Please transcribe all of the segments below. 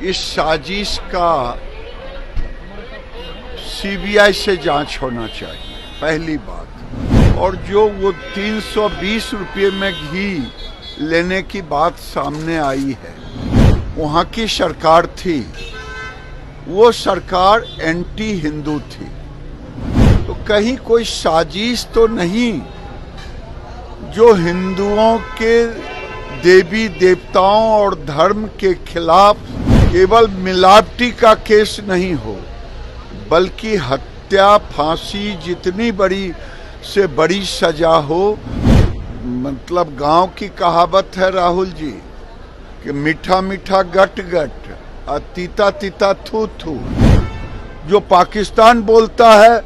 इस साजिश का सीबीआई से जांच होना चाहिए, पहली बात। और जो वो 320 रुपये में घी लेने की बात सामने आई है, वहाँ की सरकार थी, वो सरकार एंटी हिंदू थी। तो कहीं कोई साजिश तो नहीं जो हिंदुओं के देवी देवताओं और धर्म के खिलाफ केवल मिलावटी का केस नहीं हो, बल्कि हत्या, फांसी जितनी बड़ी से बड़ी सजा हो। मतलब गांव की कहावत है राहुल जी कि मीठा मीठा गट गट और तीता तीता थू थू। जो पाकिस्तान बोलता है,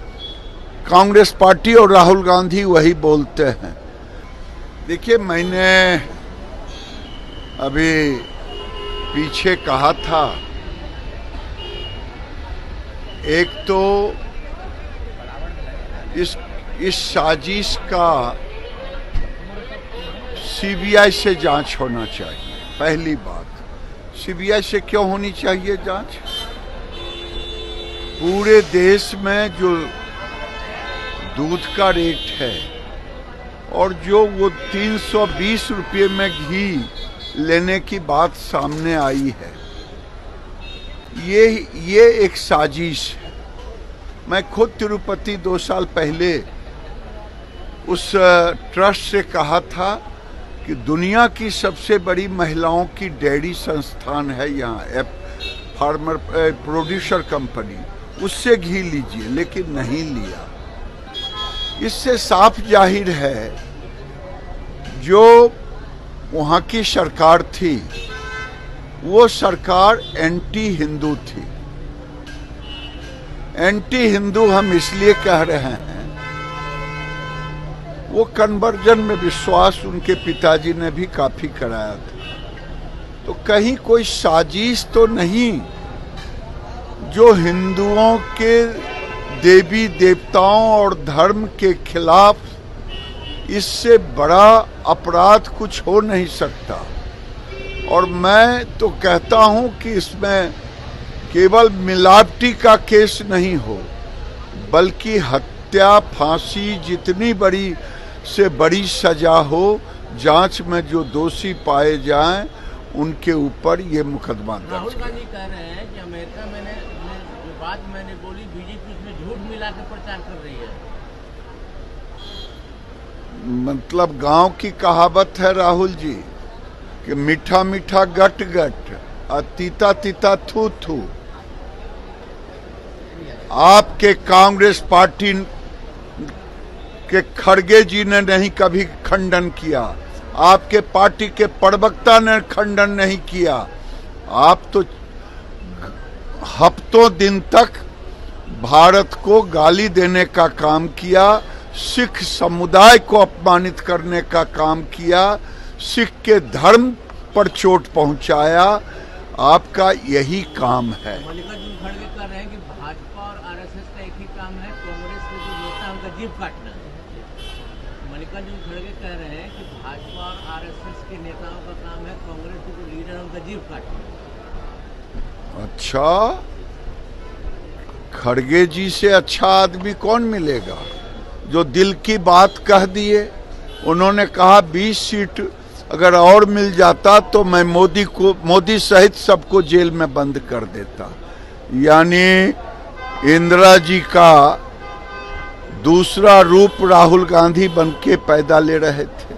कांग्रेस पार्टी और राहुल गांधी वही बोलते हैं। देखिए, मैंने अभी पीछे कहा था, एक तो इस साजिश का सीबीआई से जांच होना चाहिए, पहली बात। सीबीआई से क्यों होनी चाहिए जांच? पूरे देश में जो दूध का रेट है और जो वो 320 रुपये में घी लेने की बात सामने आई है, ये एक साजिश है। मैं खुद तिरुपति 2 साल पहले उस ट्रस्ट से कहा था कि दुनिया की सबसे बड़ी महिलाओं की डेयरी संस्थान है यहाँ, फार्मर प्रोड्यूसर कंपनी, उससे घी लीजिए, लेकिन नहीं लिया। इससे साफ जाहिर है जो वहाँ की सरकार थी, वो सरकार एंटी हिंदू थी। एंटी हिंदू हम इसलिए कह रहे हैं, वो कन्वर्जन में विश्वास उनके पिताजी ने भी काफी कराया था। तो कहीं कोई साजिश तो नहीं जो हिंदुओं के देवी देवताओं और धर्म के खिलाफ, इससे बड़ा अपराध कुछ हो नहीं सकता। और मैं तो कहता हूं कि इसमें केवल मिलावटी का केस नहीं हो, बल्कि हत्या, फांसी जितनी बड़ी से बड़ी सजा हो, जांच में जो दोषी पाए जाएं उनके ऊपर ये मुकदमा दर्ज। राहुल गांधी कह रहे हैं कि अमेरिका में जो बात मैंने बोली, बीजेपी उसमें झूठ मिला के प्रचार कर रही है। मतलब गांव की कहावत है राहुल जी कि मीठा मीठा गट गट और तीता तीता थू थू। आपके कांग्रेस पार्टी के खड़गे जी ने नहीं कभी खंडन किया, आपके पार्टी के प्रवक्ता ने खंडन नहीं किया। आप तो हफ्तों दिन तक भारत को गाली देने का काम किया, सिख समुदाय को अपमानित करने का काम किया, सिख के धर्म पर चोट पहुंचाया। आपका यही काम है। मल्लिकार्जुन खड़गे कह रहे हैं कि भाजपा और आरएसएस का एक ही काम है, कांग्रेस के जो नेता उनका जीभ काटना। मल्लिकार्जुन खड़गे कह रहे हैं कि भाजपा और आरएसएस के नेताओं का काम है, कांग्रेस के जो लीडर उनका जीभ काटना। अच्छा, खड़गे जी से अच्छा आदमी कौन मिलेगा जो दिल की बात कह दिए। उन्होंने कहा 20 सीट अगर और मिल जाता तो मैं मोदी सहित सबको जेल में बंद कर देता। यानी इंदिरा जी का दूसरा रूप राहुल गांधी बन के पैदा ले रहे थे।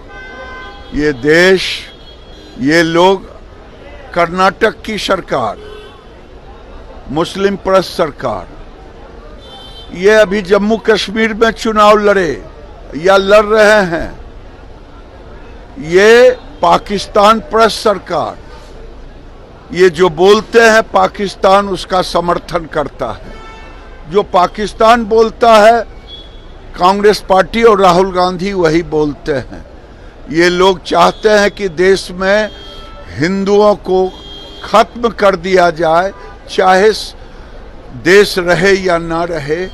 ये देश, ये लोग, कर्नाटक की सरकार, मुस्लिम परस्त सरकार, ये अभी जम्मू कश्मीर में चुनाव लड़े या लड़ रहे हैं। ये पाकिस्तान परस्त सरकार, ये जो बोलते हैं पाकिस्तान उसका समर्थन करता है। जो पाकिस्तान बोलता है, कांग्रेस पार्टी और राहुल गांधी वही बोलते हैं। ये लोग चाहते हैं कि देश में हिंदुओं को खत्म कर दिया जाए, चाहे देश रहे या ना रहे।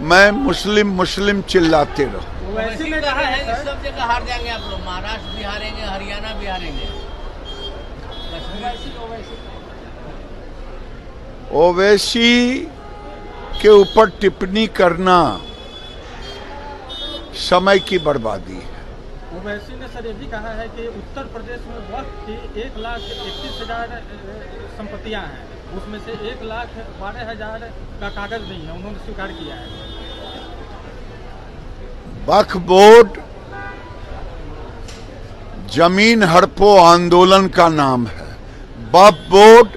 मैं मुस्लिम चिल्लाते रहो। वैसे में कहा है कि सब जगह हार जाएंगे आप लोग, महाराष्ट्र भी हारेंगे, हरियाणा भी हारेंगे। ओवैसी के ऊपर टिप्पणी करना समय की बर्बादी है। ओवैसी ने सर ये भी कहा है कि उत्तर प्रदेश में वक्त की 1,31,000 संपत्तियां हैं, उसमें से 1,12,000 का कागज नहीं है, उन्होंने स्वीकार किया है। वक्फ बोर्ड जमीन हड़पो आंदोलन का नाम है। वक्फ बोर्ड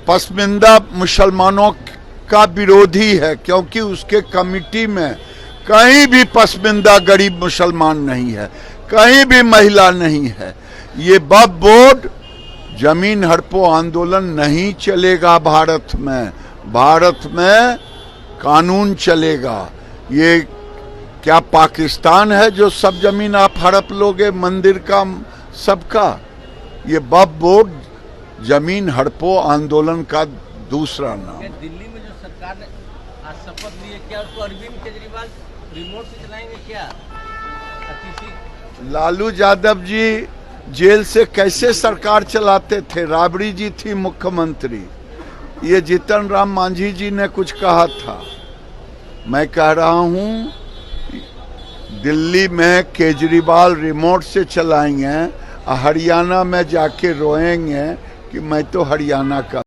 पसमानदा मुसलमानों का विरोधी है, क्योंकि उसके कमिटी में कहीं भी पसमानदा गरीब मुसलमान नहीं है, कहीं भी महिला नहीं है। ये वक्फ बोर्ड जमीन हड़पो आंदोलन नहीं चलेगा भारत में। भारत में कानून चलेगा। ये क्या पाकिस्तान है जो सब जमीन आप हड़प लोगे, मंदिर का सबका? ये वक्फ बोर्ड जमीन हड़पो आंदोलन का दूसरा नाम। दिल्ली में जो सरकार ने आज शपथ ली है, क्या उसको अरविंद केजरीवाल रिमोट से चलाएंगे क्या? लालू यादव जी जेल से कैसे सरकार चलाते थे? राबड़ी जी थी मुख्यमंत्री। ये जीतन राम मांझी जी ने कुछ कहा था। मैं कह रहा हूं दिल्ली में केजरीवाल रिमोट से चलाएंगे, हरियाणा में जाके रोएंगे कि मैं तो हरियाणा का